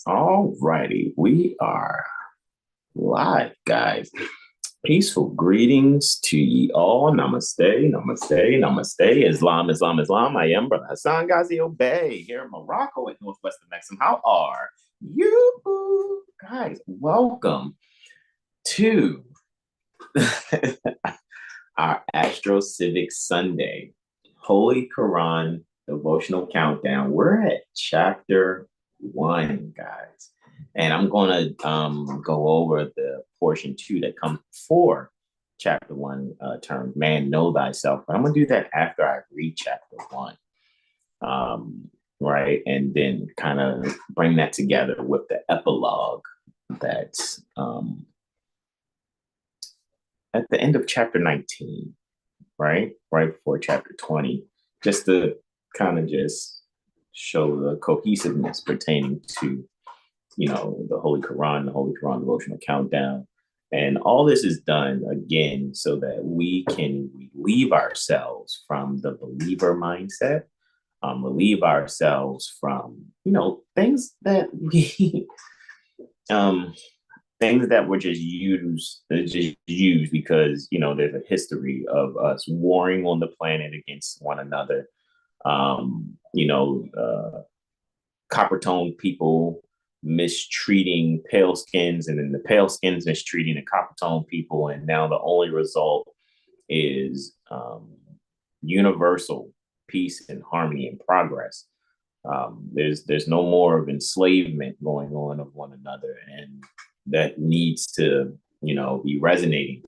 All righty, we are live, guys. Peaceful greetings to ye all. Namaste, namaste, namaste. Islam, Islam, Islam. I am Brother Hasan Ghaziel Bey here in Morocco at Northwestern Mexico. How are you guys? Welcome to our AstroCivics Sunday Holy Koran Devotional Countdown. We're at chapter 1, guys. And I'm going to go over the portion 2 that comes before chapter 1 term, man, know thyself. But I'm going to do that after I read chapter 1. Right. And then kind of bring that together with the epilogue that's at the end of chapter 19, right? Right before chapter 20, just to kind of just show the cohesiveness pertaining to, the Holy Quran, the Holy Quran devotional countdown. And all this is done again so that we can relieve ourselves from the believer mindset, relieve ourselves from, things that we things that were just used because there's a history of us warring on the planet against one another. Copper toned people mistreating pale skins, and then the pale skins mistreating the copper toned people, and now the only result is universal peace and harmony and progress. There's no more of enslavement going on of one another, and that needs to be resonating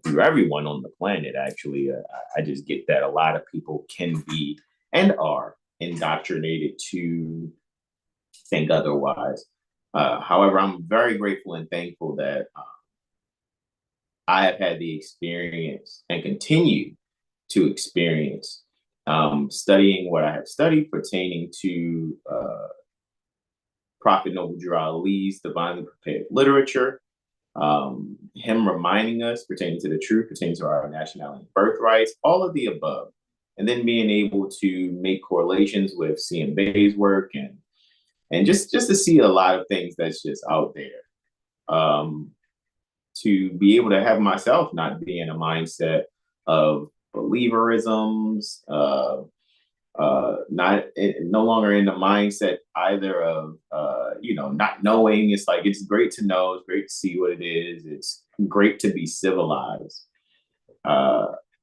through everyone on the planet. Actually, I just get that a lot of people can be and are indoctrinated to think otherwise. However, I'm very grateful and thankful that I have had the experience and continue to experience studying what I have studied pertaining to Prophet Noble Drew Ali's divinely prepared literature, him reminding us pertaining to the truth, pertaining to our nationality and birthrights, all of the above. And then being able to make correlations with C.M. Bay's work and just to see a lot of things that's just out there. To be able to have myself not be in a mindset of believerisms, no longer in the mindset either of not knowing. It's like it's great to know, it's great to see what it is. It's great to be civilized,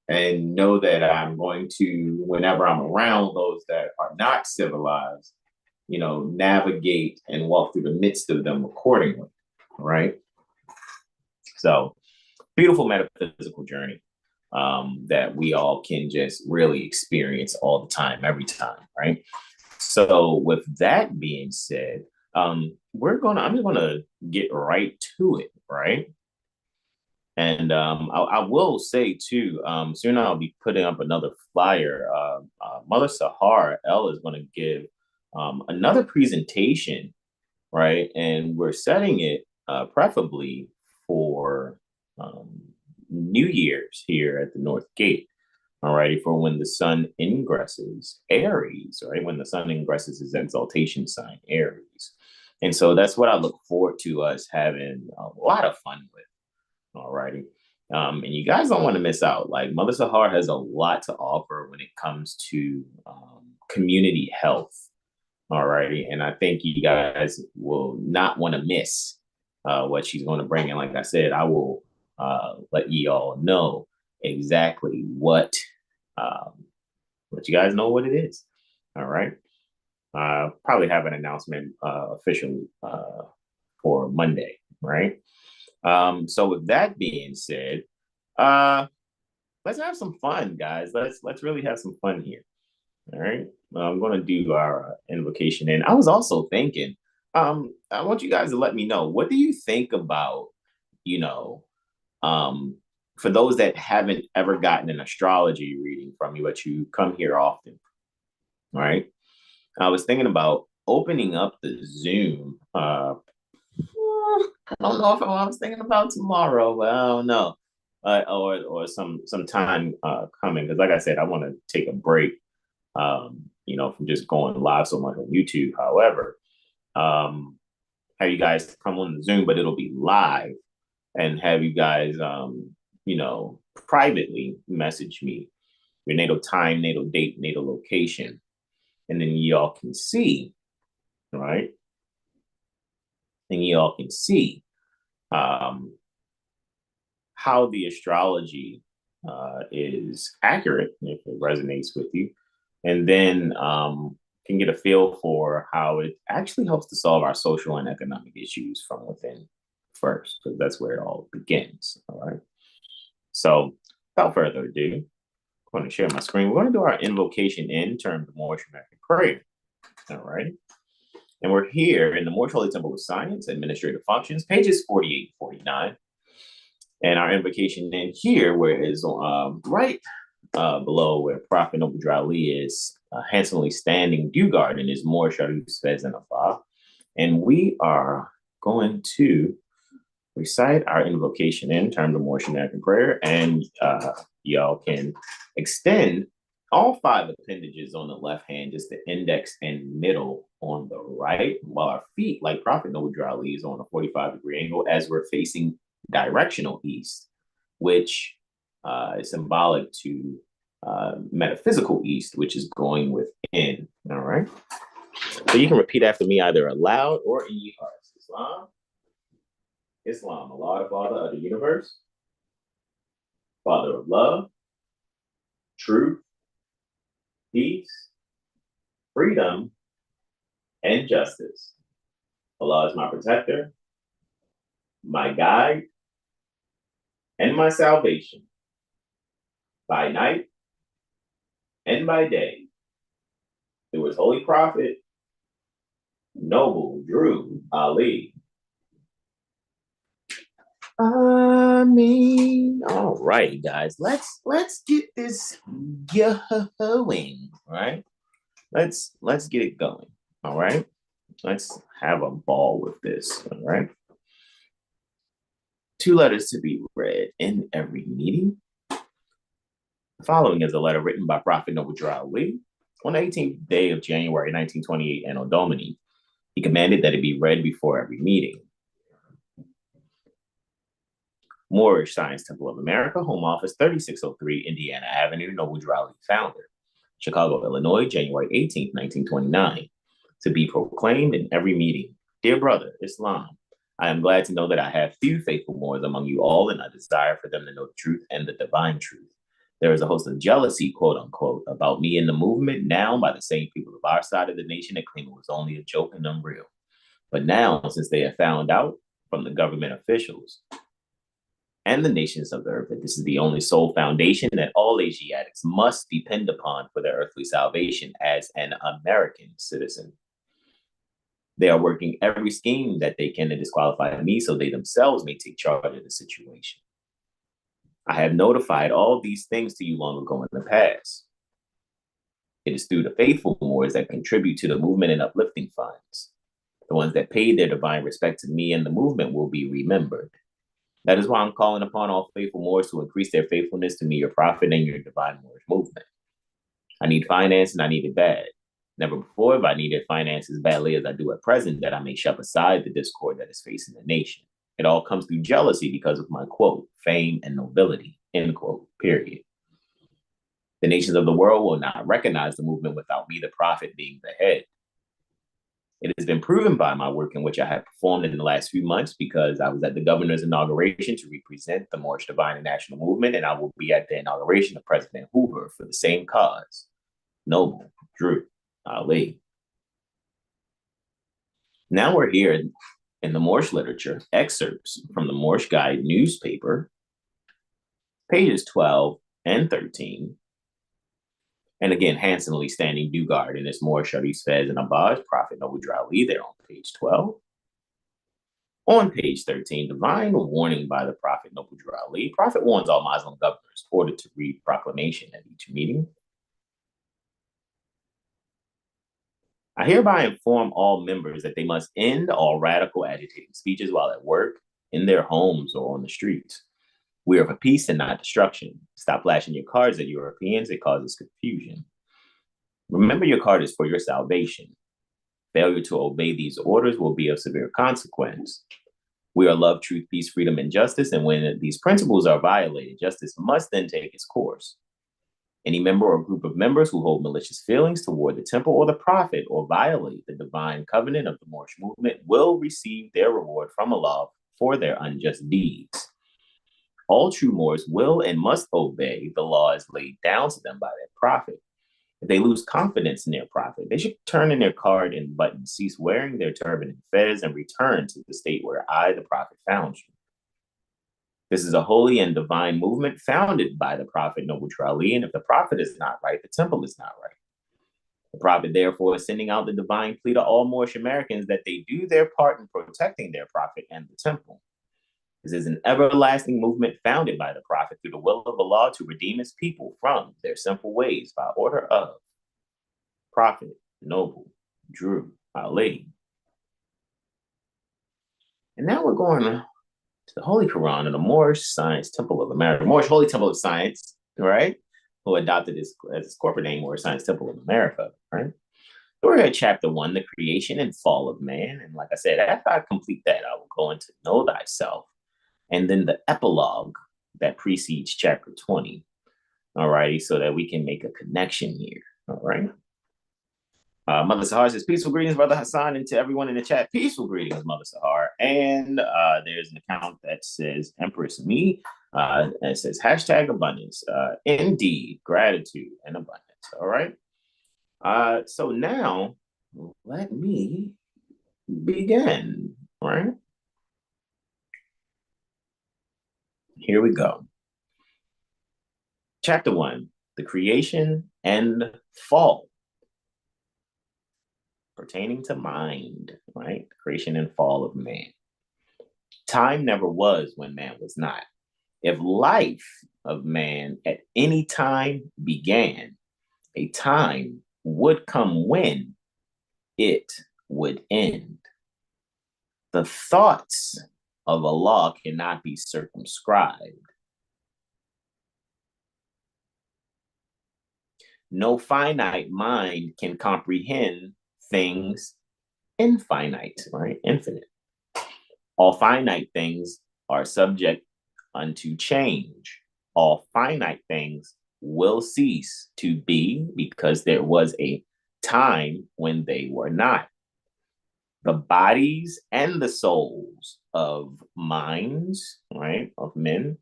and know that I'm going to, whenever I'm around those that are not civilized, navigate and walk through the midst of them accordingly. Right. So beautiful metaphysical journey that we all can just really experience all the time, every time, right? So with that being said, I'm just gonna get right to it, right? And I will say too, soon I'll be putting up another flyer. Mother Sahar L is going to give another presentation, right? And we're setting it preferably for New Year's here at the North Gate. Alrighty, for when the sun ingresses Aries, right? When the sun ingresses his exaltation sign, Aries. And so that's what I look forward to us having a lot of fun with. Alrighty. And you guys don't want to miss out. Like Mother Sahar has a lot to offer when it comes to community health. Alrighty. And I think you guys will not want to miss what she's going to bring. And like I said, I will let you all know exactly what you guys know what it is. All right. Probably have an announcement officially for Monday, right? So with that being said, let's have some fun, guys. Let's really have some fun here. All right. I'm going to do our invocation, and I was also thinking, I want you guys to let me know, what do you think about, for those that haven't ever gotten an astrology reading from you, but you come here often, right? I was thinking about opening up the Zoom. I don't know if I was thinking about tomorrow, but I don't know, or some time coming, because like I said, I want to take a break, from just going live so much on YouTube. However, have you guys come on the Zoom, but it'll be live, and have you guys, privately message me your natal time, natal date, natal location, and then y'all can see, right? And y'all can see how the astrology is accurate, if it resonates with you, and then can get a feel for how it actually helps to solve our social and economic issues from within first, because that's where it all begins. All right. So without further ado, I'm going to share my screen. We're going to do our invocation in terms of Moorish American prayer. All right. And we're here in the Moorish Holy Temple of Science, Administrative Functions, pages 48 and 49. And our invocation in here, where it is right below where Prophet Noble Ali is handsomely standing due guard in his Moor Sharif Fez and Afar. And we are going to recite our invocation in terms of Moorish American prayer. And y'all can extend all 5 appendages on the left hand, just the index and middle on the right, while our feet, like Prophet Noble Ali, is on a 45-degree angle as we're facing directional east, which is symbolic to metaphysical east, which is going within. All right. So you can repeat after me either aloud or in your hearts. Islam, Allah, the Father of the universe, Father of love, truth, peace, freedom, and justice. Allah is my protector, my guide, and my salvation, by night and by day. Through his holy prophet, Noble Drew Ali. All right, guys, let's get this going. All right, let's get it going. All right, let's have a ball with this. All right, 2 letters to be read in every meeting. The following is a letter written by Prophet Noble Ali on the 18th day of January 1928 Anno Domini. He commanded that it be read before every meeting. Moorish Science Temple of America, Home Office, 3603 Indiana Avenue, Noble Ali, founder. Chicago, Illinois, January 18th, 1929. To be proclaimed in every meeting. Dear brother, Islam, I am glad to know that I have few faithful Moors among you all, and I desire for them to know the truth and the divine truth. There is a host of jealousy, quote unquote, about me in the movement now by the same people of our side of the nation that claim it was only a joke and unreal. But now, since they have found out from the government officials and the nations of the earth that this is the only sole foundation that all Asiatics must depend upon for their earthly salvation as an American citizen, they are working every scheme that they can to disqualify me so they themselves may take charge of the situation. I have notified all these things to you long ago in the past. It is through the faithful Moors that contribute to the movement and uplifting funds. The ones that paid their divine respect to me and the movement will be remembered. That is why I'm calling upon all faithful Moors to increase their faithfulness to me, your prophet, and your divine Moorish movement. I need finance, and I need it bad. Never before have I needed finance as badly as I do at present, that I may shove aside the discord that is facing the nation. It all comes through jealousy because of my, quote, fame and nobility, end quote, period. The nations of the world will not recognize the movement without me, the prophet, being the head. It has been proven by my work in which I have performed in the last few months, because I was at the governor's inauguration to represent the Moorish Divine and National Movement, and I will be at the inauguration of President Hoover for the same cause. Noble Drew Ali. Now we're here in the Moorish literature, excerpts from the Moorish Guide newspaper, pages 12 and 13. And again, handsomely standing due guard in this Moor Sharif Fez and Abbas, Prophet Noble Ali, there on page 12. On page 13, divine warning by the Prophet Noble Ali. Prophet warns all Muslim governors ordered to read proclamation at each meeting. I hereby inform all members that they must end all radical agitating speeches while at work, in their homes, or on the streets. We are for peace and not destruction. Stop flashing your cards at Europeans. It causes confusion. Remember, your card is for your salvation. Failure to obey these orders will be of severe consequence. We are love, truth, peace, freedom, and justice, and when these principles are violated, justice must then take its course. Any member or group of members who hold malicious feelings toward the temple or the prophet or violate the divine covenant of the Moorish movement will receive their reward from Allah for their unjust deeds. All true Moors will and must obey the laws laid down to them by their prophet. If they lose confidence in their prophet, they should turn in their card and button, cease wearing their turban and fez, and return to the state where I, the prophet, found you. This is a holy and divine movement founded by the prophet Noble Ali, and if the prophet is not right, the temple is not right. The prophet, therefore, is sending out the divine plea to all Moorish Americans that they do their part in protecting their prophet and the temple. This is an everlasting movement founded by the prophet through the will of Allah to redeem his people from their sinful ways by order of Prophet Noble Drew Ali. And now we're going to the Holy Quran and the Moorish Science Temple of America, Moorish Holy Temple of Science, right? Who adopted this as its corporate name, Moorish Science Temple of America, right? So we're at chapter 1, the creation and fall of man. And like I said, after I complete that, I will go into Know Thyself, and then the epilogue that precedes chapter 20. All righty, so that we can make a connection here. All right. Mother Sahar says, peaceful greetings, Brother Hasan, and to everyone in the chat, peaceful greetings, Mother Sahar. And there's an account that says Empress Me, and it says hashtag abundance. Indeed, gratitude and abundance. All right. So now let me begin. All right. Here we go. Chapter 1, the creation and fall. Pertaining to mind, right? Creation and fall of man. Time never was when man was not. If life of man at any time began, a time would come when it would end. The thoughts of Allah cannot be circumscribed. No finite mind can comprehend things infinite, right? Infinite. All finite things are subject unto change. All finite things will cease to be because there was a time when they were not. The bodies and the souls of minds, right, of men,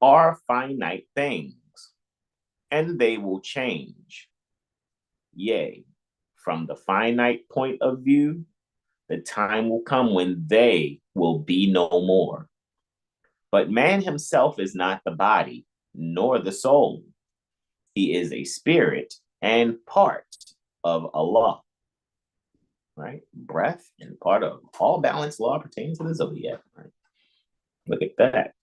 are finite things, and they will change. Yea, from the finite point of view, the time will come when they will be no more. But man himself is not the body, nor the soul. He is a spirit and part of Allah. Right? Breath and part of all balanced law pertaining to the zodiac. Right? Look at that.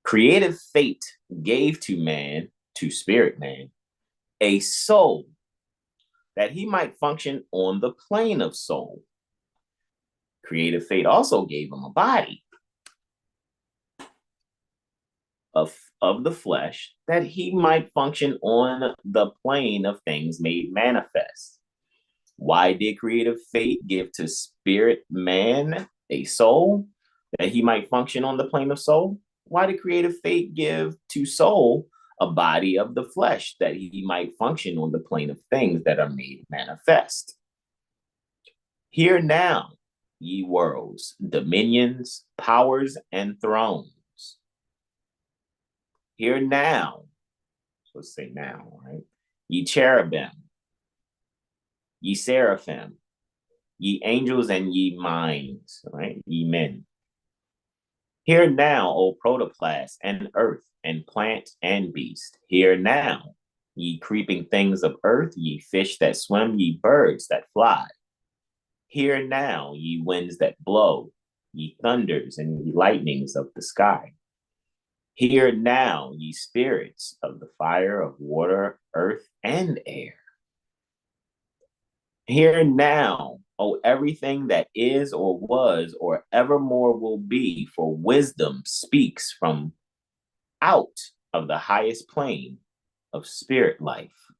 Creative fate gave to man, to spirit man, a soul that he might function on the plane of soul. Creative fate also gave him a body of the flesh that he might function on the plane of things made manifest. Why did creative fate give to spirit man a soul that he might function on the plane of soul? Why did creative fate give to soul a body of the flesh that he might function on the plane of things that are made manifest? Hear now, ye worlds, dominions, powers, and thrones. Hear now, so let's say now, right? Ye cherubim, ye seraphim, ye angels, and ye minds, right? Ye men. Hear now, O protoplast, and earth, and plant, and beast. Hear now, ye creeping things of earth, ye fish that swim, ye birds that fly. Hear now, ye winds that blow, ye thunders and ye lightnings of the sky. Hear now, ye spirits of the fire, of water, earth, and air. Hear now, O everything that is or was or evermore will be, for wisdom speaks from out of the highest plane of spirit life.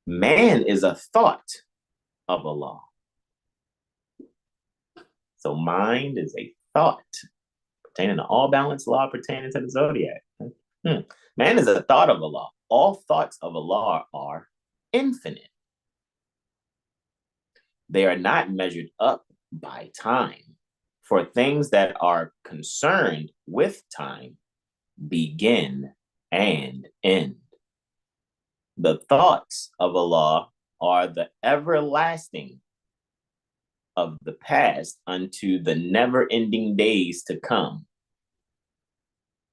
Man is a thought of Allah. So mind is a thought pertaining to all balanced law pertaining to the zodiac. Man is a thought of Allah. All thoughts of Allah are infinite. They are not measured up by time. For things that are concerned with time begin and end. The thoughts of Allah are the everlasting of the past unto the never-ending days to come.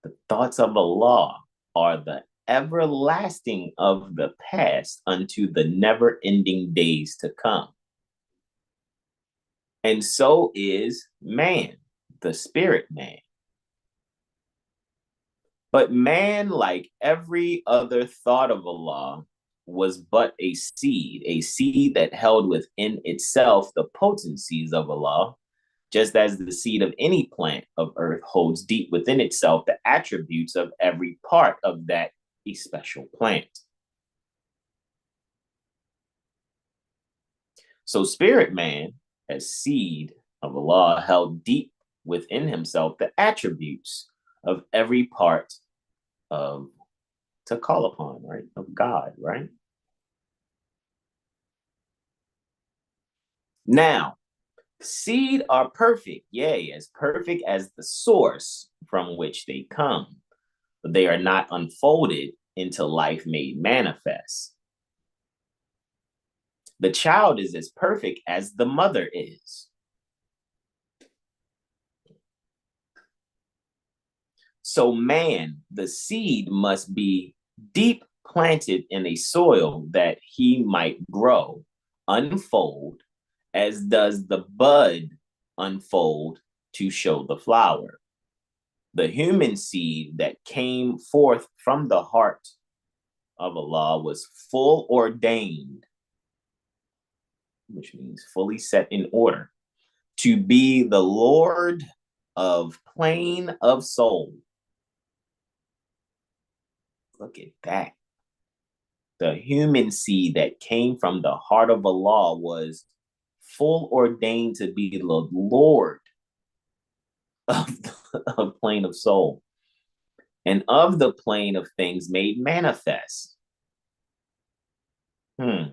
The thoughts of Allah are the everlasting of the past unto the never-ending days to come. And so is man, the spirit man. But man, like every other thought of Allah, was but a seed that held within itself the potencies of Allah, just as the seed of any plant of earth holds deep within itself the attributes of every part of that especial plant. So spirit man, as seed of Allah, held deep within himself the attributes of every part of, to call upon, right, of God, right? Now, seed are perfect, yea, as perfect as the source from which they come, but they are not unfolded into life made manifest. The child is as perfect as the mother is. So man, the seed, must be deep planted in a soil that he might grow, unfold, as does the bud unfold to show the flower. The human seed that came forth from the heart of Allah was full ordained, which means fully set in order, to be the Lord of plane of soul. Look at that. The human seed that came from the heart of Allah was full ordained to be the Lord of the plane of soul and of the plane of things made manifest. See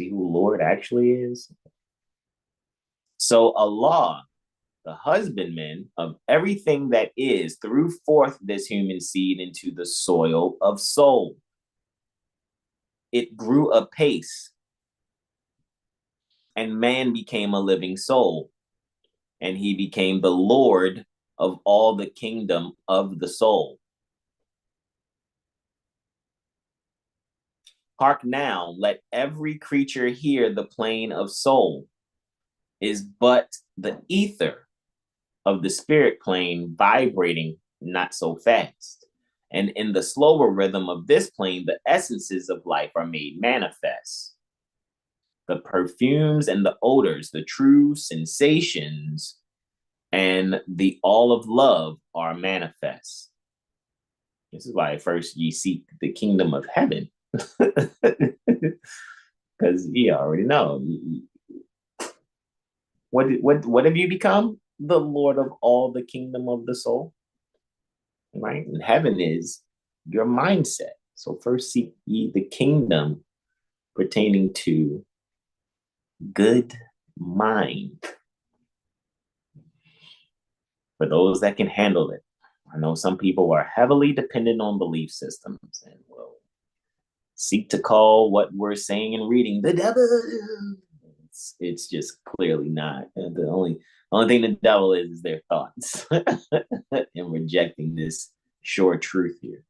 who Lord actually is? So Allah, the husbandman of everything that is, threw forth this human seed into the soil of soul. It grew apace, and man became a living soul, and he became the Lord of all the kingdom of the soul. Hark now, let every creature hear the plane of soul is but the ether of the spirit plane vibrating not so fast. And in the slower rhythm of this plane, the essences of life are made manifest. The perfumes and the odors, the true sensations, and the all of love are manifest. This is why first ye seek the kingdom of heaven. Because you already know. What have you become? The Lord of all the kingdom of the soul. Right? And heaven is your mindset. So first seek ye the kingdom pertaining to good mind. For those that can handle it. I know some people are heavily dependent on belief systems and will seek to call what we're saying and reading the devil. It's just clearly not. The only thing the devil is their thoughts and rejecting this sure truth here.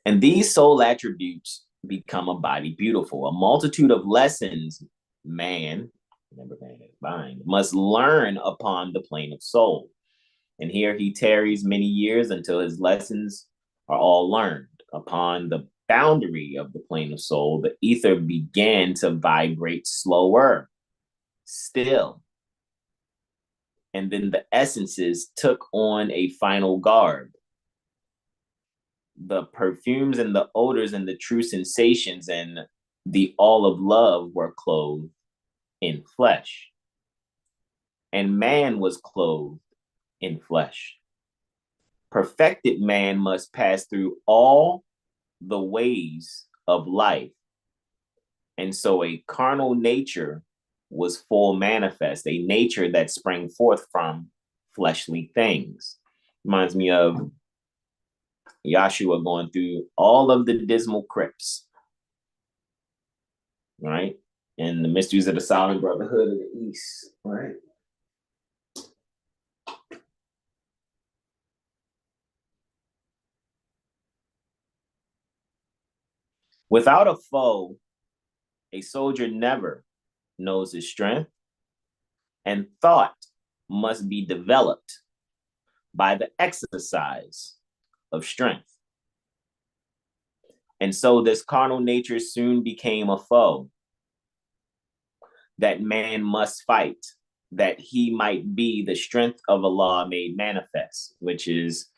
And these soul attributes become a body beautiful. A multitude of lessons man, remember man is mind, must learn upon the plane of soul. And here he tarries many years until his lessons are all learned. Upon the boundary of the plane of soul, the ether began to vibrate slower, still. And then the essences took on a final garb. the perfumes and the odors and the true sensations and the all of love were clothed in flesh. And man was clothed in flesh. Perfected man must pass through all the ways of life. And so a carnal nature was full manifest, a nature that sprang forth from fleshly things. Reminds me of Yahshua going through all of the dismal crypts, right? And the mysteries of the Silent Brotherhood of the East, right? Without a foe, a soldier never knows his strength, and thought must be developed by the exercise of strength. And so this carnal nature soon became a foe that man must fight, that he might be the strength of Allah made manifest, which is,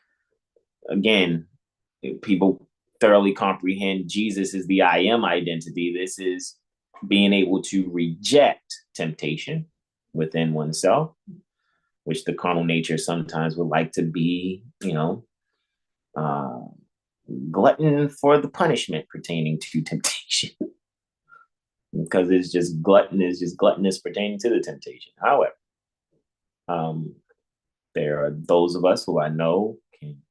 again, people thoroughly comprehend Jesus is the I am identity. This is being able to reject temptation within oneself, which the carnal nature sometimes would like to be, glutton for the punishment pertaining to temptation. Because it's just gluttonous pertaining to the temptation. However, there are those of us who I know can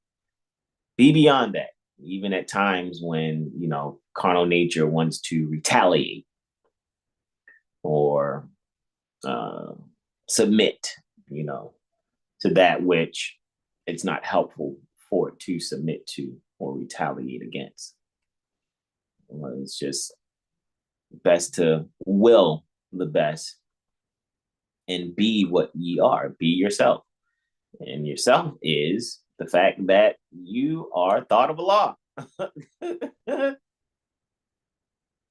be beyond that, even at times when, carnal nature wants to retaliate or submit, to that which it's not helpful for it to submit to or retaliate against. It's just best to will the best and be what ye are. Be yourself. And yourself is the fact that you are thought of Allah.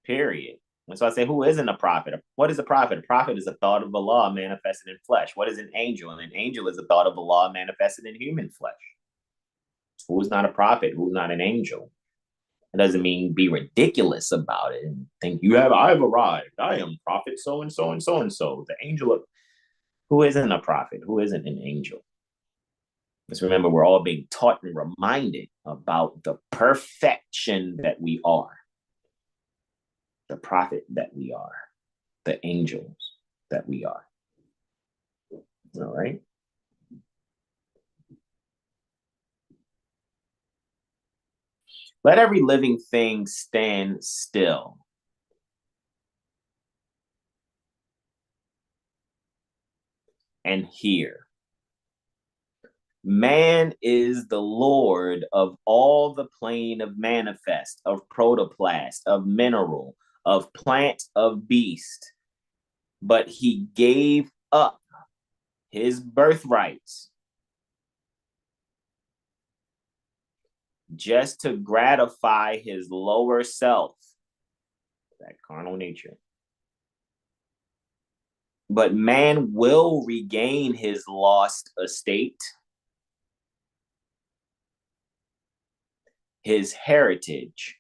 Period. And so I say, who isn't a prophet? What is a prophet? A prophet is a thought of Allah manifested in flesh. What is an angel? An angel is a thought of Allah manifested in human flesh. Who's not a prophet? Who's not an angel? It doesn't mean be ridiculous about it and think I've arrived. I am prophet so and so and so and so. The angel of who isn't a prophet? Who isn't an angel? Let's remember we're all being taught and reminded about the perfection that we are. The prophet that we are. The angels that we are. All right. Let every living thing stand still. And hear. Man is the Lord of all the plane of manifest, of protoplast, of mineral, of plant, of beast. But he gave up his birthrights just to gratify his lower self, that carnal nature. But man will regain his lost estate, his heritage.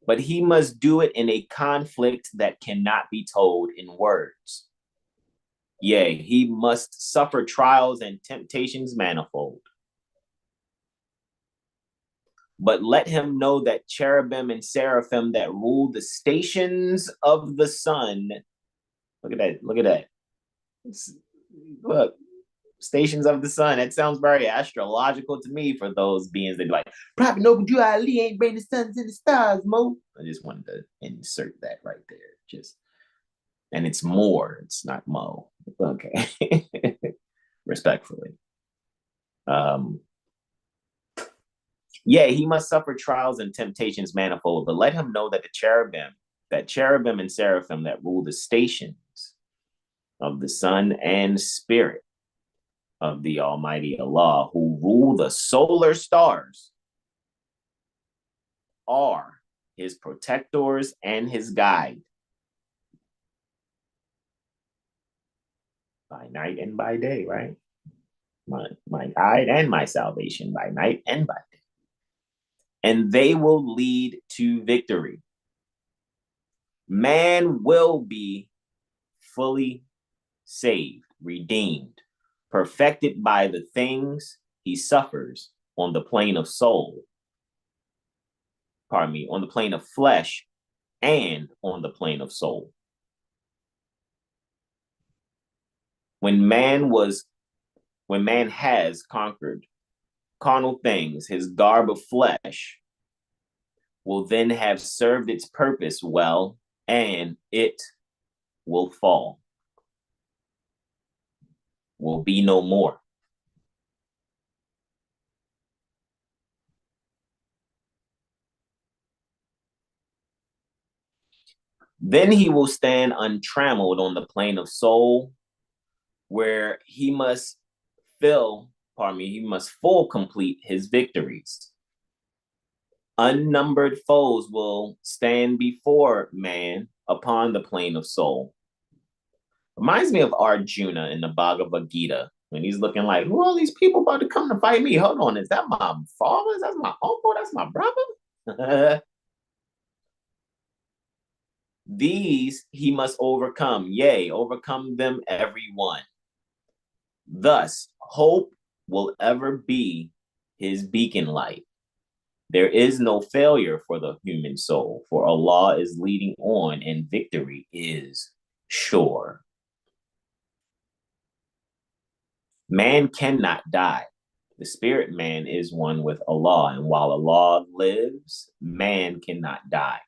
But he must do it in a conflict that cannot be told in words. Yea, he must suffer trials and temptations manifold. But let him know that cherubim and seraphim that rule the stations of the sun. Look at that. Look, stations of the sun. That sounds very astrological to me for those beings that be like, Prophet Noble Ali ain't bring the suns and the stars, Mo. I just wanted to insert that right there. And it's Moor, it's not Mo. Okay. Respectfully. Yeah, he must suffer trials and temptations manifold, but let him know that cherubim and seraphim that rule the stations of the sun and spirit of the Almighty Allah, who rule the solar stars, are his protectors and his guide by night and by day, right? my guide and my salvation by night and by day. And they will lead to victory. Man will be fully saved, redeemed, perfected by the things he suffers on the plane of soul, on the plane of flesh and on the plane of soul. When man has conquered carnal things, his garb of flesh will then have served its purpose well, and it will fall, will be no more. Then he will stand untrammeled on the plane of soul, where he must full complete his victories. Unnumbered foes will stand before man upon the plane of soul. Reminds me of Arjuna in the Bhagavad Gita, when he's looking like, who are all these people about to come to fight me? Hold on, is that my father? Is that my uncle? That's my brother? These he must overcome, yea, overcome them every one. Thus, hope will ever be his beacon light. There is no failure for the human soul, for Allah is leading on and victory is sure. Man cannot die. The spirit man is one with Allah, and while Allah lives, man cannot die.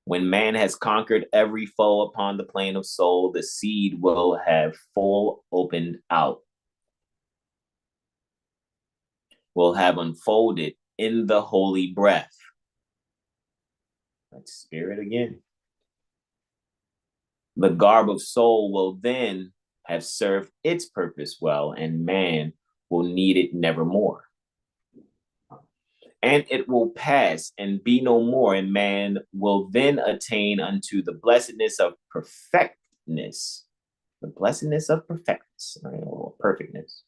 When man has conquered every foe upon the plane of soul, the seed will have full opened out, will have unfolded in the holy breath. That's spirit again. The garb of soul will then have served its purpose well, and man will need it nevermore. And it will pass and be no more, and man will then attain unto the blessedness of perfectness, right, or perfectness,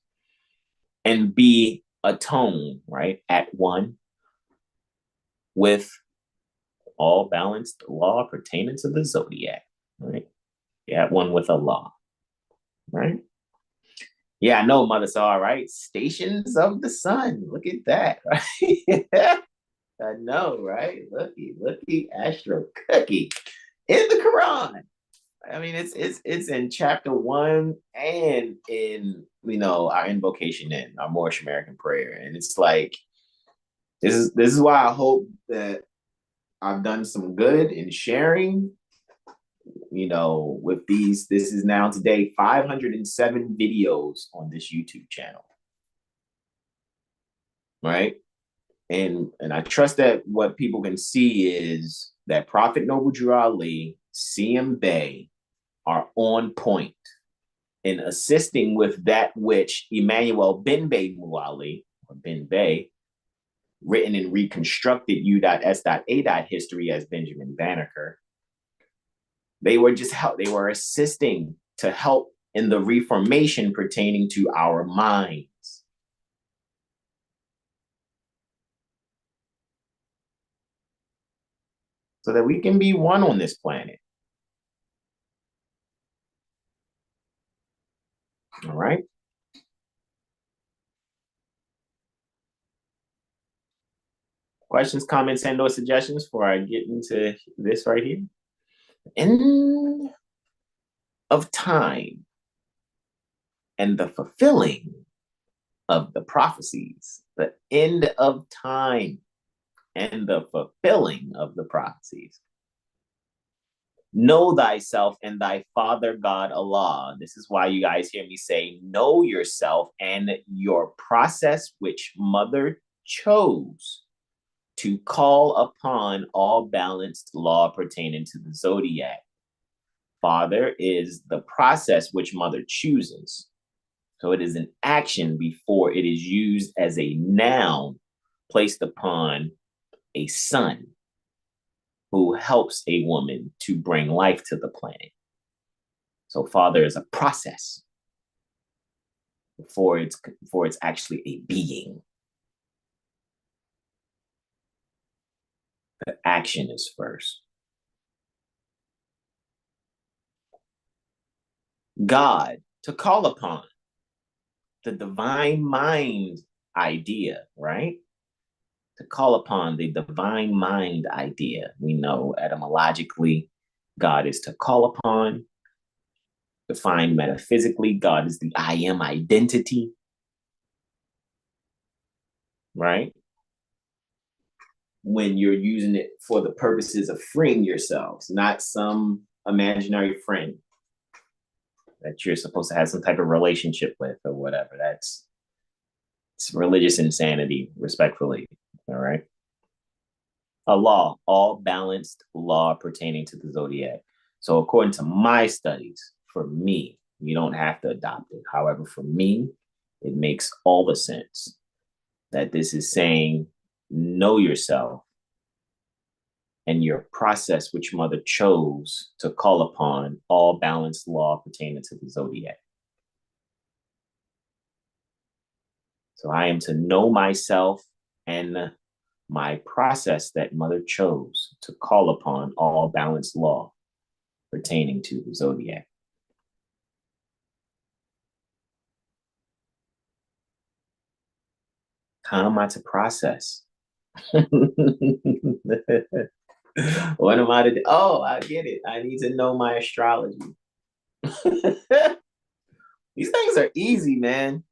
and be atoned, right, at one with all balanced law pertaining to the zodiac, right? At one with Allah, right? Yeah, I know, Mother Saw, right? Stations of the sun. Look at that, right? I know, right? Looky, Astro Cookie in the Quran. I mean, it's in chapter 1 and in our invocation in our Moorish American prayer, and it's like this is why I hope that I've done some good in sharing. With these, this is now today 507 videos on this YouTube channel, right? And I trust that what people can see is that Prophet Noble Drew Ali, CM Bey are on point in assisting with that which Emmanuel Ben Bey Muali, or Ben Bey, written and reconstructed U.S.A. history as Benjamin Banneker. They were assisting to help in the reformation pertaining to our minds. So that we can be one on this planet. All right. Questions, comments, and or suggestions before I get into this right here? End of time and the fulfilling of the prophecies. The end of time and the fulfilling of the prophecies. Know thyself and thy Father God Allah. This is why you guys hear me say, know yourself and your process which Mother chose to call upon all balanced law pertaining to the zodiac. Father is the process which Mother chooses. So it is an action before it is used as a noun placed upon a son who helps a woman to bring life to the planet. So Father is a process. before it's actually a being. The action is first. God, to call upon the divine mind idea, right? To call upon the divine mind idea. We know etymologically, God is to call upon. Defined metaphysically, God is the I am identity, right? When you're using it for the purposes of freeing yourselves, not some imaginary friend that you're supposed to have some type of relationship with or whatever. It's religious insanity, respectfully. All right. A law, all balanced law pertaining to the zodiac. So according to my studies, for me, you don't have to adopt it. However, for me, it makes all the sense that this is saying, know yourself and your process, which mother chose to call upon all balanced law pertaining to the zodiac. So I am to know myself and my process that mother chose to call upon all balanced law pertaining to the zodiac. How am I to process? What am I to do? Oh, I get it. I need to know my astrology. These things are easy, man.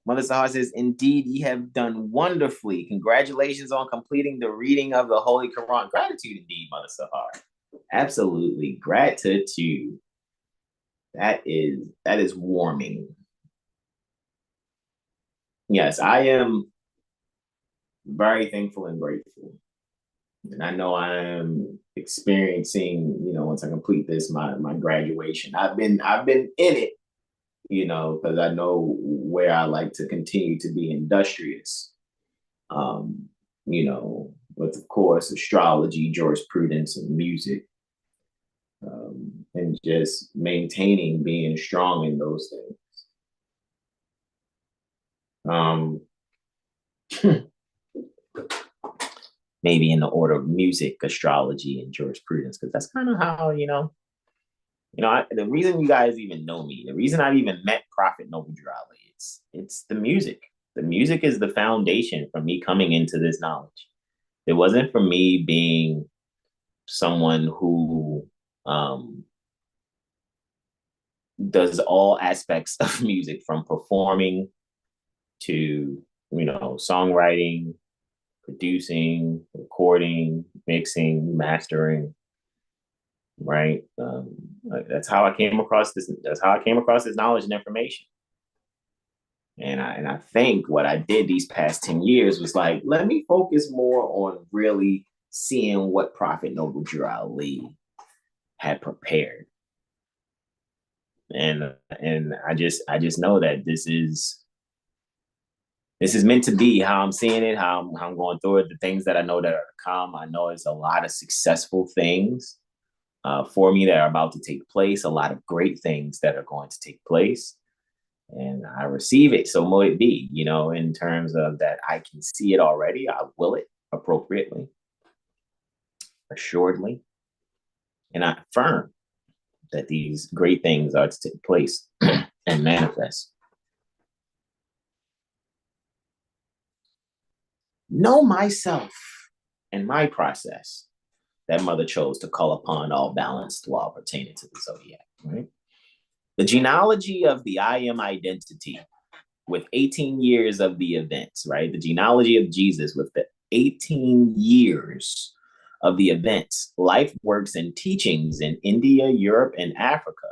Mother Sahar says, indeed, ye have done wonderfully. Congratulations on completing the reading of the Holy Quran. Gratitude indeed, Mother Sahar. Absolutely. Gratitude. That is warming. Yes, I am very thankful and grateful. And I know I am experiencing, once I complete this, my graduation. I've been in it, because I know where I like to continue to be industrious. With of course astrology, jurisprudence, and music. And just maintaining being strong in those things. Maybe in the order of music, astrology, and jurisprudence, because that's kind of how, the reason you guys even know me, the reason I've even met Prophet Noble Drew Ali, it's the music. The music is the foundation for me coming into this knowledge. It wasn't for me being someone who does all aspects of music, from performing to, songwriting, producing, recording, mixing, mastering, right? That's how I came across this. That's how I came across this knowledge and information. And I think what I did these past 10 years was like, let me focus more on really seeing what Prophet Noble Drew Ali had prepared. And I just know that this is meant to be how I'm seeing it, how I'm going through it, the things that I know that are to come. I know it's a lot of successful things for me that are about to take place, a lot of great things that are going to take place. And I receive it. So mote it be, in terms of that I can see it already. I will it appropriately, assuredly. And I affirm that these great things are to take place and manifest. Know myself and my process that mother chose to call upon all balanced law pertaining to the zodiac, right? The genealogy of the I am identity with 18 years of the events, right? The genealogy of Jesus with the 18 years of the events, life, works, and teachings in India, Europe, and Africa.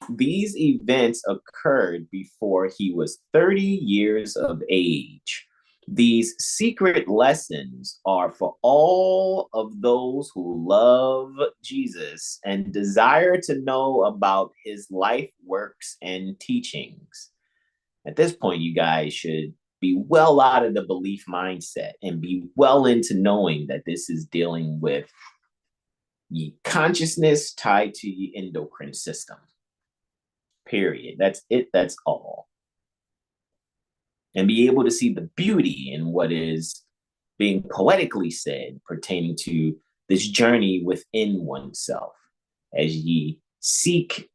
These events occurred before he was 30 years of age. These secret lessons are for all of those who love Jesus and desire to know about his life, works, and teachings. At this point, you guys should be well out of the belief mindset and be well into knowing that this is dealing with the consciousness tied to the endocrine system. Period. That's it. That's all. and be able to see the beauty in what is being poetically said pertaining to this journey within oneself as ye seek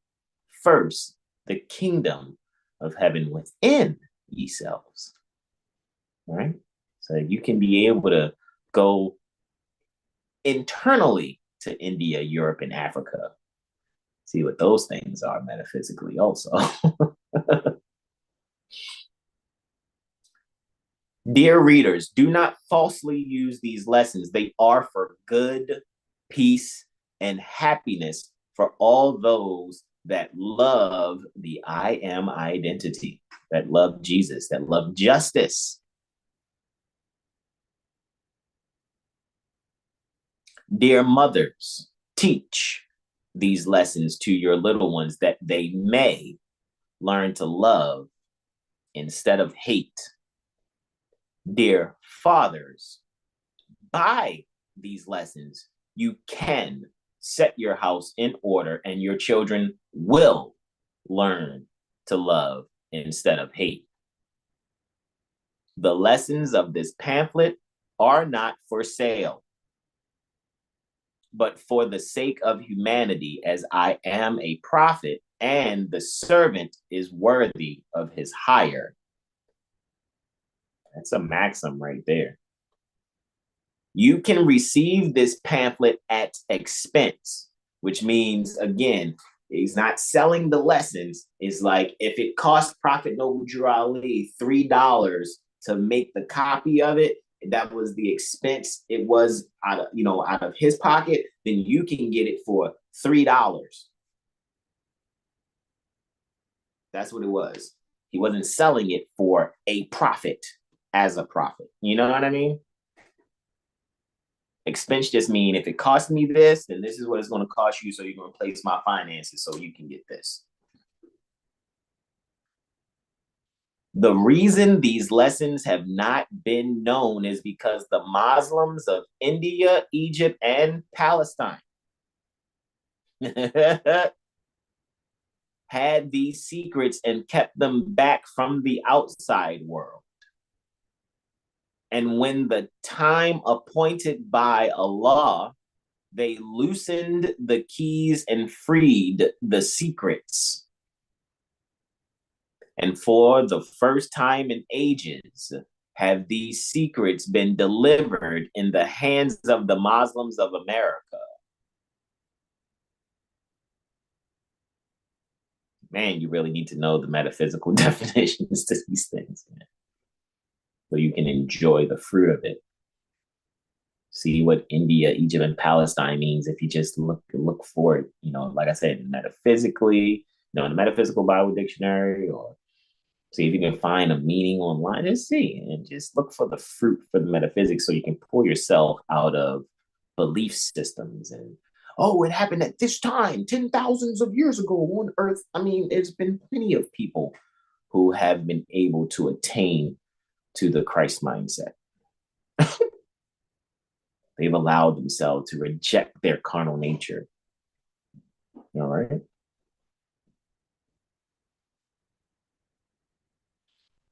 first the kingdom of heaven within yourselves. Right? So you can be able to go internally to India, Europe, and Africa. See what those things are metaphysically also. Dear readers, do not falsely use these lessons. They are for good, peace, and happiness for all those that love the I am identity, that love Jesus, that love justice. Dear mothers, teach these lessons to your little ones that they may learn to love instead of hate. Dear fathers, by these lessons, you can set your house in order and your children will learn to love instead of hate. The lessons of this pamphlet are not for sale, but for the sake of humanity, as I am a prophet and the servant is worthy of his hire. That's a maxim right there. You can receive this pamphlet at expense, which means, again, he's not selling the lessons. It's like if it cost Prophet Noble Drew Ali $3 to make the copy of it, that was the expense it was out of his pocket, then you can get it for $3. That's what it was. He wasn't selling it for a profit as a profit. You know what I mean? Expense just mean if it costs me this, then this is what it's going to cost you, so you can replace my finances so you can get this. The reason these lessons have not been known is because the Muslims of India, Egypt, and Palestine had these secrets and kept them back from the outside world. And when the time appointed by Allah, they loosened the keys and freed the secrets. And for the first time in ages, have these secrets been delivered in the hands of the Muslims of America. Man, you really need to know the metaphysical definitions to these things, man, so you can enjoy the fruit of it. See what India, Egypt, and Palestine means if you just look for it, like I said, metaphysically, in the Metaphysical Bible Dictionary, or see if you can find a meaning online. Just see and just look for the fruit for the metaphysics so you can pull yourself out of belief systems and, oh, it happened at this time, 10,000s of years ago on Earth. I mean, there's been plenty of people who have been able to attain to the Christ mindset. They've allowed themselves to reject their carnal nature. All right.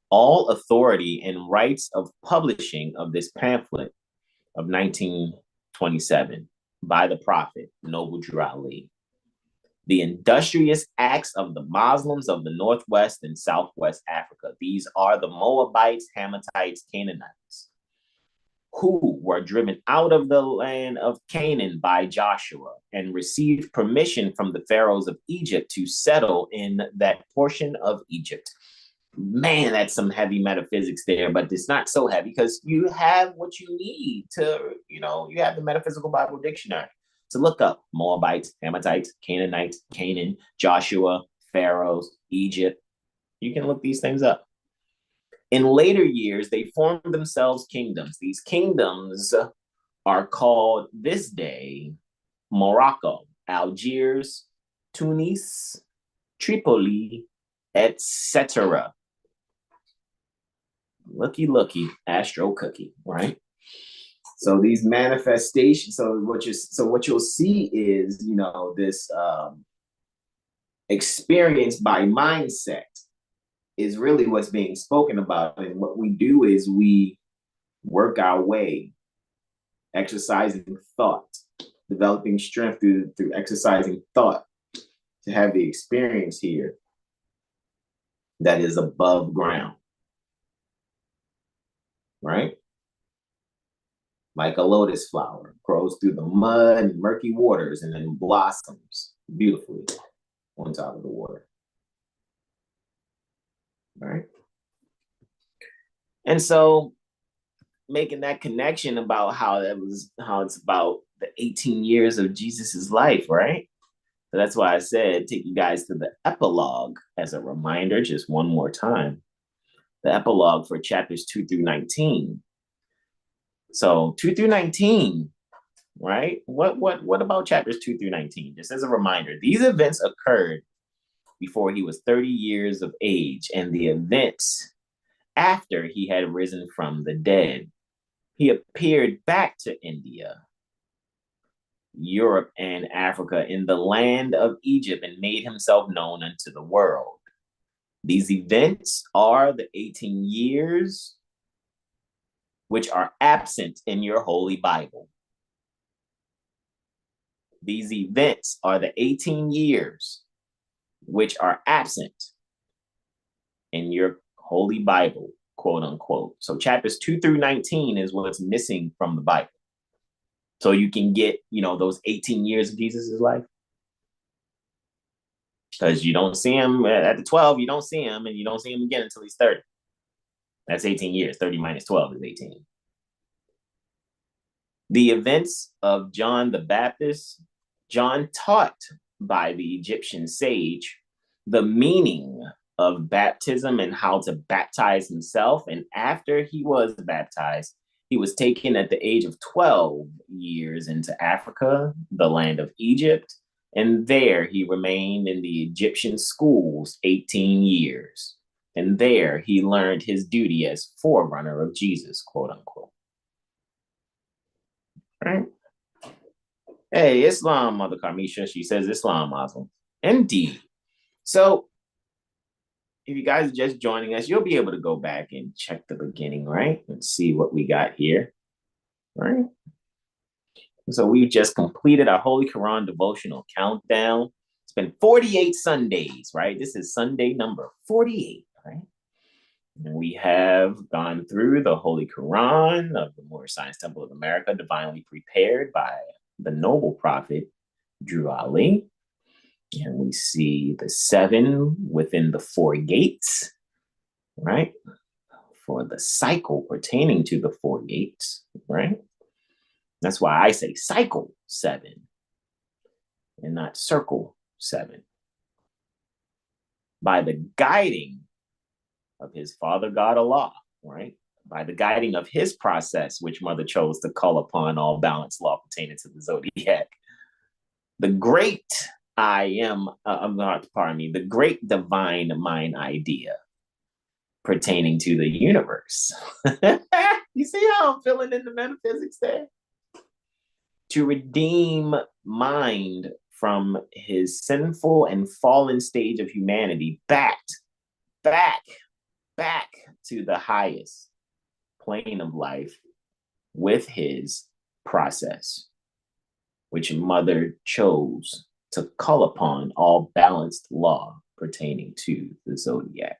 All authority and rights of publishing of this pamphlet of 1927 by the Prophet Noble Drew Ali. The industrious acts of the Muslims of the Northwest and Southwest Africa. These are the Moabites, Hammatites, Canaanites, who were driven out of the land of Canaan by Joshua and received permission from the pharaohs of Egypt to settle in that portion of Egypt. Man, that's some heavy metaphysics there, but it's not so heavy because you have what you need to, you have the Metaphysical Bible Dictionary to look up Moabites, Hammatites, Canaanites, Canaan, Joshua, pharaohs, Egypt. You can look these things up. In later years, they formed themselves kingdoms. These kingdoms are called this day Morocco, Algiers, Tunis, Tripoli, etc. Looky, Astro Cookie, right? So these manifestations. So what you'll see is, this experience by mindset is really what's being spoken about. And what we do is we work our way, exercising thought, developing strength through exercising thought to have the experience here that is above ground, right? Like a lotus flower grows through the mud and murky waters and then blossoms beautifully on top of the water. Right? And so making that connection about how it's about the 18 years of Jesus's life, right? So that's why I said take you guys to the epilogue as a reminder, just one more time. The epilogue for chapters 2 through 19. So 2 through 19, right? What about chapters 2 through 19? Just as a reminder, these events occurred before he was 30 years of age, and the events after he had risen from the dead. He appeared back to India, Europe, and Africa in the land of Egypt and made himself known unto the world. These events are the 18 years which are absent in your Holy Bible. These events are the 18 years which are absent in your Holy Bible, quote unquote. So chapters 2 through 19 is what's missing from the Bible. So you can get, those 18 years of Jesus's life. Because you don't see him at the 12, you don't see him, and you don't see him again until he's 30. That's 18 years. 30 minus 12 is 18. The events of John the Baptist. John taught by the Egyptian sage the meaning of baptism and how to baptize himself. And after he was baptized, he was taken at the age of 12 years into Africa, the land of Egypt. And there he remained in the Egyptian schools 18 years. And there he learned his duty as forerunner of Jesus, quote unquote. Right? Hey, Islam, Mother Karmisha, she says Islam Muslim. Indeed. So if you guys are just joining us, you'll be able to go back and check the beginning, right? And see what we got here, right? So we've just completed our Holy Koran Devotional countdown. It's been 48 Sundays, right? This is Sunday number 48, right? And we have gone through the Holy Quran of the Moor Science Temple of America, divinely prepared by the noble prophet Drew Ali. And we see the 7 within the 4 gates, right? For the cycle pertaining to the 4 gates, right? That's why I say cycle 7 and not circle 7. By the guiding of his Father God Allah, right? By the guiding of his process, which Mother chose to call upon all balanced law pertaining to the zodiac. The great the great divine mind idea pertaining to the universe. You see how I'm feeling in the metaphysics there? To redeem mind from his sinful and fallen stage of humanity back to the highest plane of life with his process, which Mother chose to call upon all balanced law pertaining to the zodiac.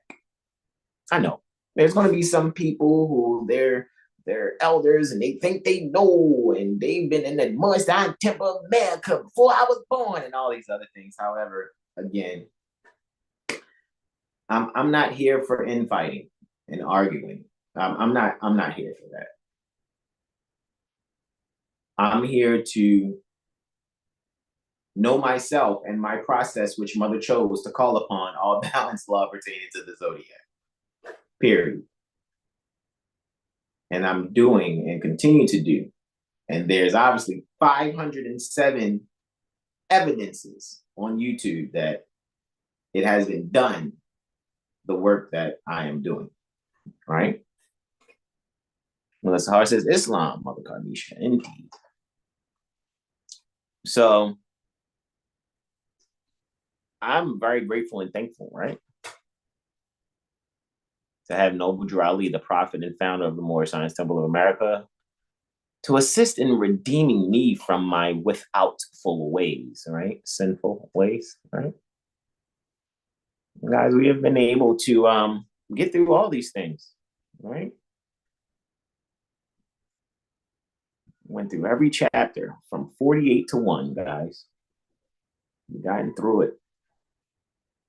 I know there's going to be some people who they're elders and they think they know and they've been in the Moonshine Temple of America before I was born and all these other things. However, again, I'm not here for infighting and arguing. I'm not here for that. I'm here to know myself and my process, which Mother chose to call upon all balanced law pertaining to the zodiac. Period. And I'm doing and continue to do. And there's obviously 507 evidences on YouTube that it has been done, the work that I am doing, right? Melissa Hart says, Islam, Mother Karnisha, indeed. So I'm very grateful and thankful, right? to have Noble Drew Ali, the prophet and founder of the Moor Science Temple of America, to assist in redeeming me from my withoutful ways, right? Sinful ways, right? Guys, we have been able to get through all these things, right? Went through every chapter from 48 to 1, guys. We've gotten through it,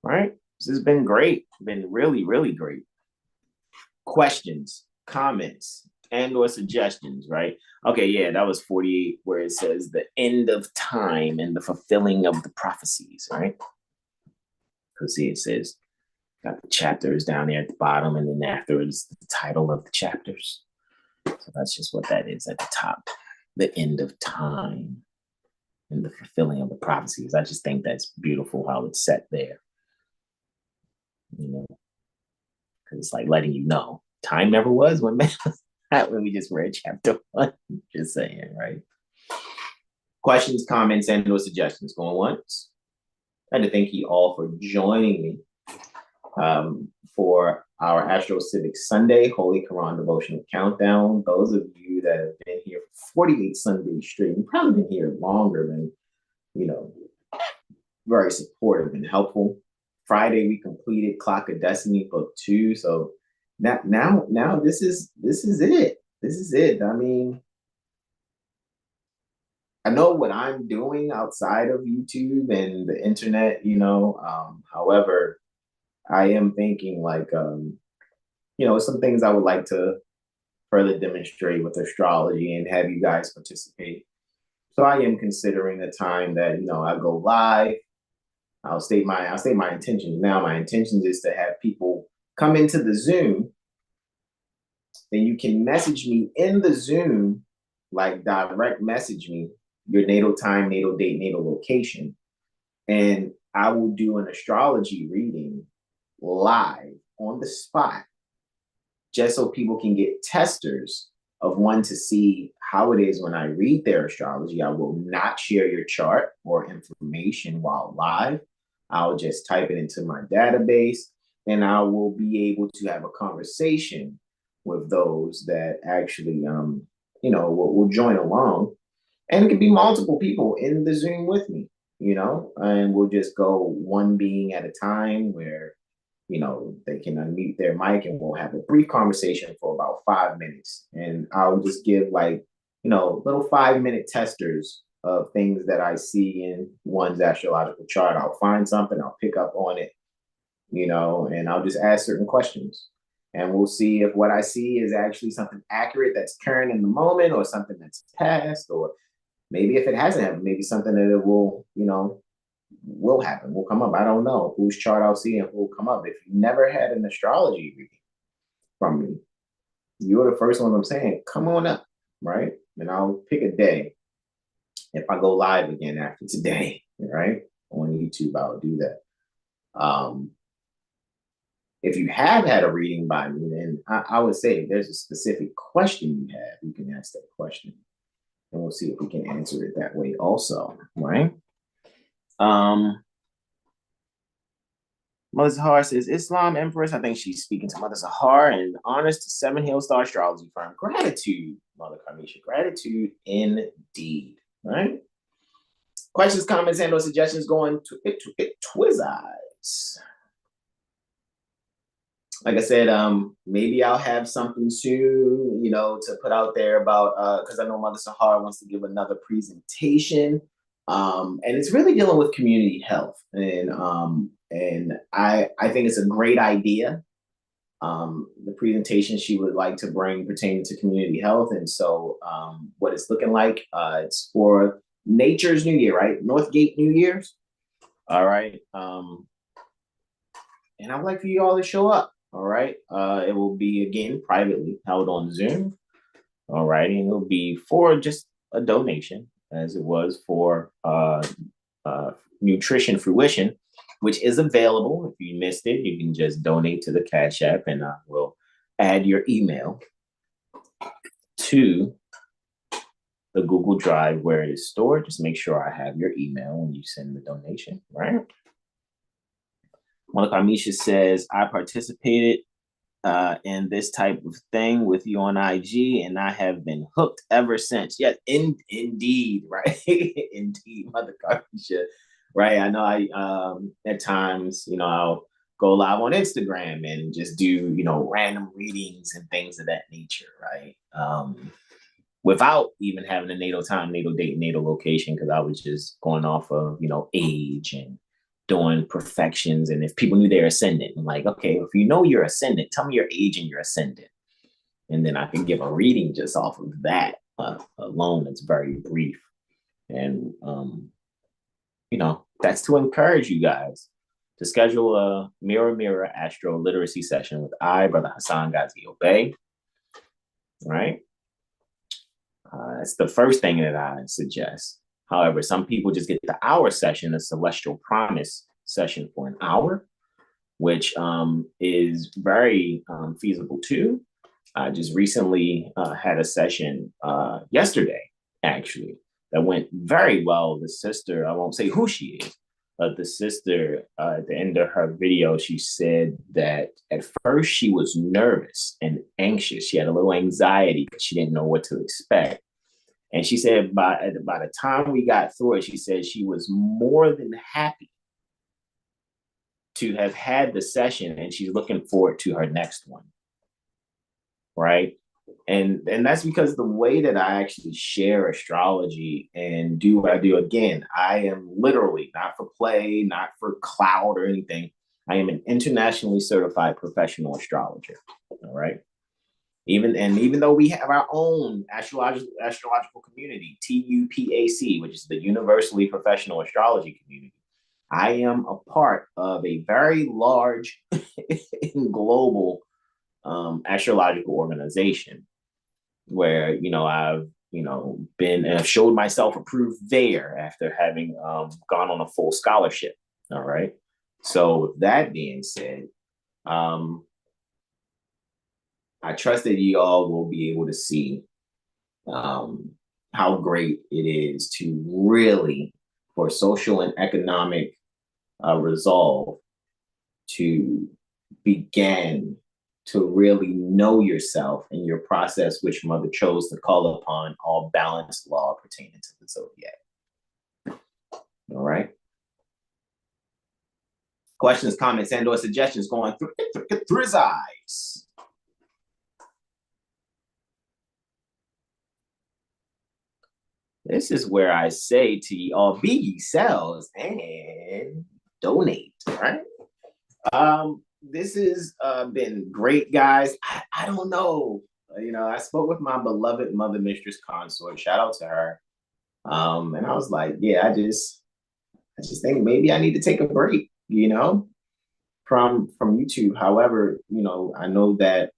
right? This has been great. Been really, really great. Questions, comments, and/or suggestions, right? Okay, yeah, that was 48, where it says the end of time and the fulfilling of the prophecies, right? Because see, it says, got the chapters down there at the bottom, and then afterwards, the title of the chapters. So that's just what that is at the top. The end of time and the fulfilling of the prophecies. I just think that's beautiful how it's set there. You know, because it's like letting you know time never was when man was not when we just read chapter 1. Just saying, right? Questions, comments, and/or suggestions going once. I had to thank you all for joining me for our AstroCivics Sunday Holy Koran Devotional Countdown. Those of you that have been here for 48 Sundays straight, you've probably been here longer than, very supportive and helpful. Friday, we completed Clock of Destiny Book 2. So now this is it. This is it. I mean, I know what I'm doing outside of YouTube and the internet, however, I am thinking like, some things I would like to further demonstrate with astrology and have you guys participate. So I am considering the time that, I go live. I'll state my intentions now. My intentions is to have people come into the Zoom. Then you can message me in the Zoom, like direct message me your natal time, natal date, natal location. And I will do an astrology reading live on the spot, just so people can get testers of one to see how it is when I read their astrology. I will not share your chart or information while live. I'll just type it into my database, and I will be able to have a conversation with those that actually, will join along. And it could be multiple people in the Zoom with me, and we'll just go one being at a time where, they can unmute their mic and we'll have a brief conversation for about 5 minutes. And I'll just give little 5-minute testers of things that I see in one's astrological chart. I'll find something, I'll pick up on it, and I'll just ask certain questions. And we'll see if what I see is actually something accurate that's current in the moment, or something that's past, or maybe if it hasn't happened, maybe something that it will happen, will come up. I don't know whose chart I'll see and who will come up. If you never had an astrology reading from me, you're the first one I'm saying, come on up, right? And I'll pick a day. If I go live again after today, right, on YouTube, I'll do that. If you have had a reading by me, then I would say if there's a specific question you have, you can ask that question. And we'll see if we can answer it that way also, right? Mother Zahar says, Islam Empress. I think she's speaking to Mother Zahar, and honors to 7HealStar astrology firm. Gratitude, Mother Kamisha. Gratitude indeed, right? Questions, comments, and/or suggestions going to it Twiz eyes. Like I said, maybe I'll have something soon, to put out there about, because I know Mother Sahara wants to give another presentation. And it's really dealing with community health. And I think it's a great idea. The presentation she would like to bring pertaining to community health. And so what it's looking like, it's for Nature's New Year, right? Northgate New Year's. All right. And I would like for you all to show up. All right. It will be, again, privately held on Zoom. All right. And it'll be for just a donation, as it was for Nutrition Fruition, which is available. If you missed it, you can just donate to the Cash App, and I will add your email to the Google Drive where it is stored. Just make sure I have your email when you send the donation, right? Monica Amisha says, I participated in this type of thing with you on IG, and I have been hooked ever since. Yeah, indeed, right? Indeed, Mother Carpisha, right? I know at times, I'll go live on Instagram and just do, random readings and things of that nature, right? Without even having a natal time, natal date, natal location, because I was just going off of, age and doing perfections. And if people knew their ascendant, I'm like, okay, if you know your ascendant, tell me your age and your ascendant. And then I can give a reading just off of that alone. It's very brief. And, that's to encourage you guys to schedule a mirror astro literacy session with Brother Hasan Ghaziel Bey, right? That's the first thing that I suggest. However, some people just get the hour session, a celestial promise session for an hour, which is very feasible too. I just recently had a session yesterday, actually, that went very well. The sister, I won't say who she is, but the sister, at the end of her video, she said that at first she was nervous and anxious. She had a little anxiety because she didn't know what to expect. And she said by the time we got through it, she said she was more than happy to have had the session, and she's looking forward to her next one. Right? And that's because the way that I actually share astrology and do what I do, again, I am literally not for play, not for clout or anything. I am an internationally certified professional astrologer. All right. Even though we have our own astrological community, TUPAC, which is the Universally Professional Astrology Community, I am a part of a very large global astrological organization where I've been and I've showed myself approved there after having gone on a full scholarship. All right. So with that being said, I trust that you all will be able to see how great it is to really, for social and economic resolve, to begin to really know yourself and your process, which Mother chose to call upon all balanced law pertaining to the zodiac. All right. Questions, comments, and/or suggestions going through his eyes. This is where I say to y'all, be ye selves and donate, right? This has been great, guys. I don't know. I spoke with my beloved mother, Mistress Consort. Shout out to her. And I was like, yeah, I just think maybe I need to take a break, from YouTube. However, I know that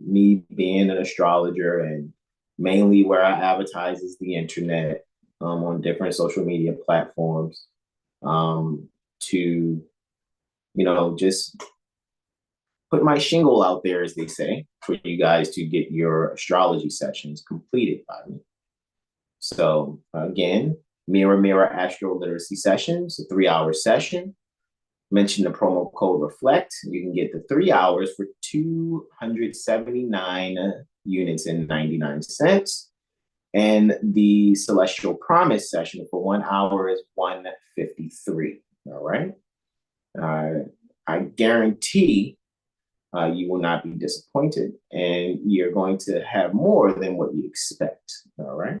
me being an astrologer and mainly where I advertise is the internet on different social media platforms to, just put my shingle out there, as they say, for you guys to get your astrology sessions completed by me. So again, Mirror Astro Literacy sessions, a 3-hour session. Mention the promo code REFLECT. You can get the 3 hours for 279 units and 99 cents. And the Celestial Promise session for 1 hour is 153. All right. I guarantee you will not be disappointed, and you're going to have more than what you expect. All right.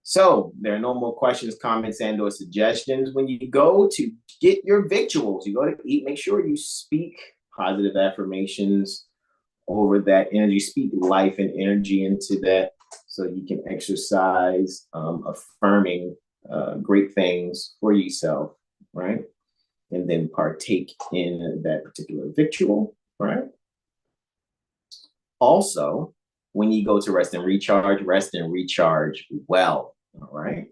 So there are no more questions, comments, and/or suggestions. When you go to get your victuals, you go to eat, make sure you speak positive affirmations over that energy, speak life and energy into that so you can exercise affirming great things for yourself, right? And then partake in that particular victual, right? Also, when you go to rest and recharge well, all right?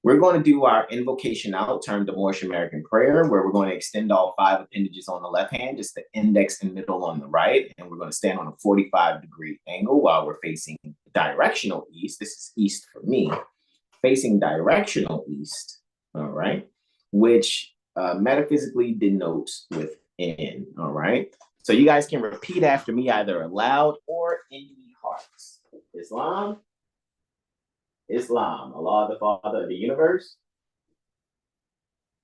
We're going to do our invocation out, termed the Moorish American prayer, where we're going to extend all 5 appendages on the left hand, just the index and middle on the right. And we're going to stand on a 45-degree angle while we're facing directional east. This is east for me, facing directional east, all right? Which metaphysically denotes with in. All right. So you guys can repeat after me either aloud or in your hearts. Islam. Islam. Allah, the Father of the universe,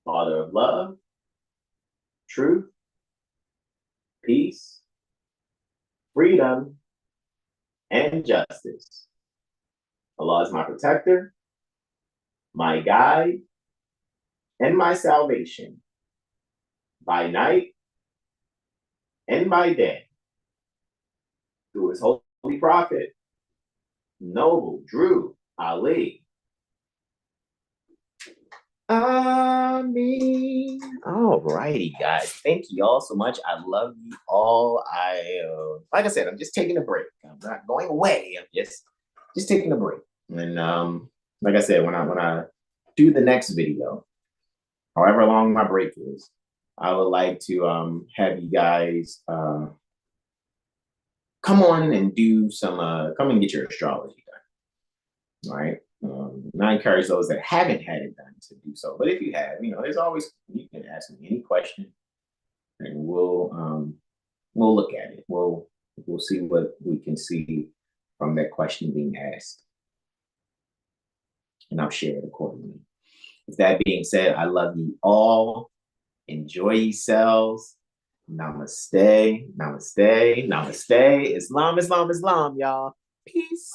Father of love, truth, peace, freedom, and justice. Allah is my protector, my guide, and my salvation by night and by day. Through his holy prophet, noble Drew Ali. Ameen. All righty, guys. Thank you all so much. I love you all. Like I said, I'm just taking a break. I'm not going away. I'm just taking a break. And like I said, when I do the next video, however long my break is, I would like to have you guys come on and do some come and get your astrology done. All right. And I encourage those that haven't had it done to do so. But if you have, there's always, you can ask me any question, and we'll look at it. We'll see what we can see from that question being asked, and I'll share it accordingly. With that being said, I love you all. Enjoy yourselves. Namaste. Namaste. Namaste. Islam, Islam, Islam, y'all. Peace.